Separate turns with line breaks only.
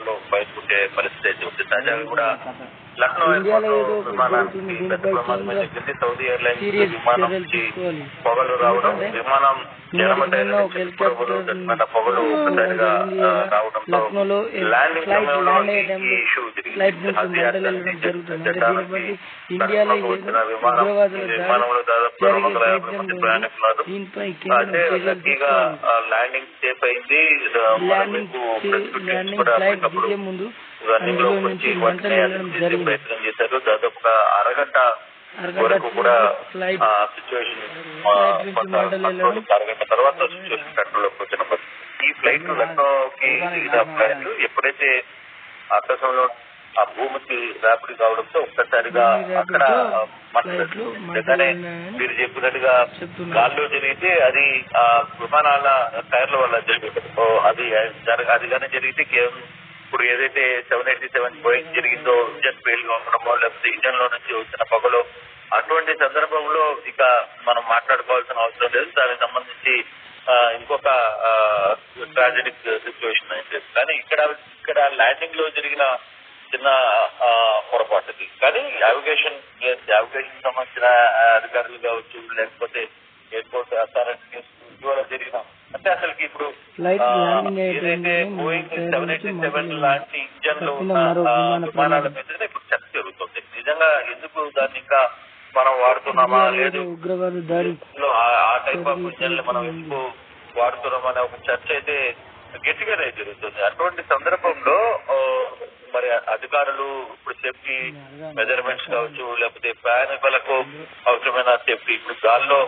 లో బయటకుంటే పరిస్థితి అయితే ఉంది. తాజాగా కూడా లక్నో విమానానికి పెద్ద ప్రమాదం జరిగింది. సౌదీ ఎయిర్లైన్స్ విమానం నుంచి పొగలు రావడం, విమానం పొగలు ఒక్కసారిగా రావడంతో ల్యాండింగ్ సమయంలో ఈ ఇష్యూ విమానంలో దాదాపు 250 మంది ప్రయాణికున్నారు. అయితే లక్కీగా ల్యాండింగ్ సేఫ్ అయింది. రన్నింగ్ లో వచ్చి ప్రయత్నం చేశారు. దాదాపుగా అరగంట వరకు కూడా సిచ్యువేషన్ అరగంట తర్వాత సిచ్యువేషన్ కంట్రోల్లోకి వచ్చిన ఈ ఫ్లైట్ లక్నోకి దిగిన ఫ్లైట్ ఎప్పుడైతే ఆకాశంలో ఆ భూమికి రాపిడి కావడంతో ఒక్కసారిగా అక్కడ మీరు చెప్పినట్టుగా గాల్లో జరిగితే అది ఆ విమానాల టైర్ల వల్ల జరిగింది. అది కానీ జరిగితే కేవలం ఇప్పుడు ఏదైతే 787 బోయింగ్ జరిగిందో ఇంజన్ ఫెయిల్ కావడమో లేకపోతే ఇంజన్ లో నుంచి వచ్చిన పొగలో అటువంటి సందర్భంలో ఇక మనం మాట్లాడుకోవాల్సిన అవసరం లేదు. దానికి సంబంధించి ఇంకొక ట్రాజెడిక్ సిచ్యువేషన్ అయితే కానీ ఇక్కడ ల్యాండింగ్ లో జరిగిన చిన్న పొరపాటుది. కానీ యావిగేషన్ సంబంధించిన అధికారులు కావచ్చు లేకపోతే ఎయిర్పోర్ట్ అథారిటీ ఇటీవల జరిగిన అంటే అసలుకి ఇప్పుడు ఏదైతే బోయింగ్ 787 లాంటి ఇంజన్ లో ఉన్న విమానాల మీద ఇప్పుడు చర్చ జరుగుతుంది. నిజంగా ఎందుకు దాన్ని ఇంకా మనం వాడుతున్నామా లేదు ఆ టైప్ ఆఫ్ ఇంజన్ మనం ఎందుకు వాడుతున్నామనే ఒక చర్చ అయితే గట్టిగానే జరుగుతుంది. అటువంటి సందర్భంలో మరి అధికారులు ఇప్పుడు సేఫ్టీ మెజర్మెంట్స్ కావచ్చు లేకపోతే ప్రయాణికులకు అవసరమైన సేఫ్టీ ఇప్పుడు గాల్లో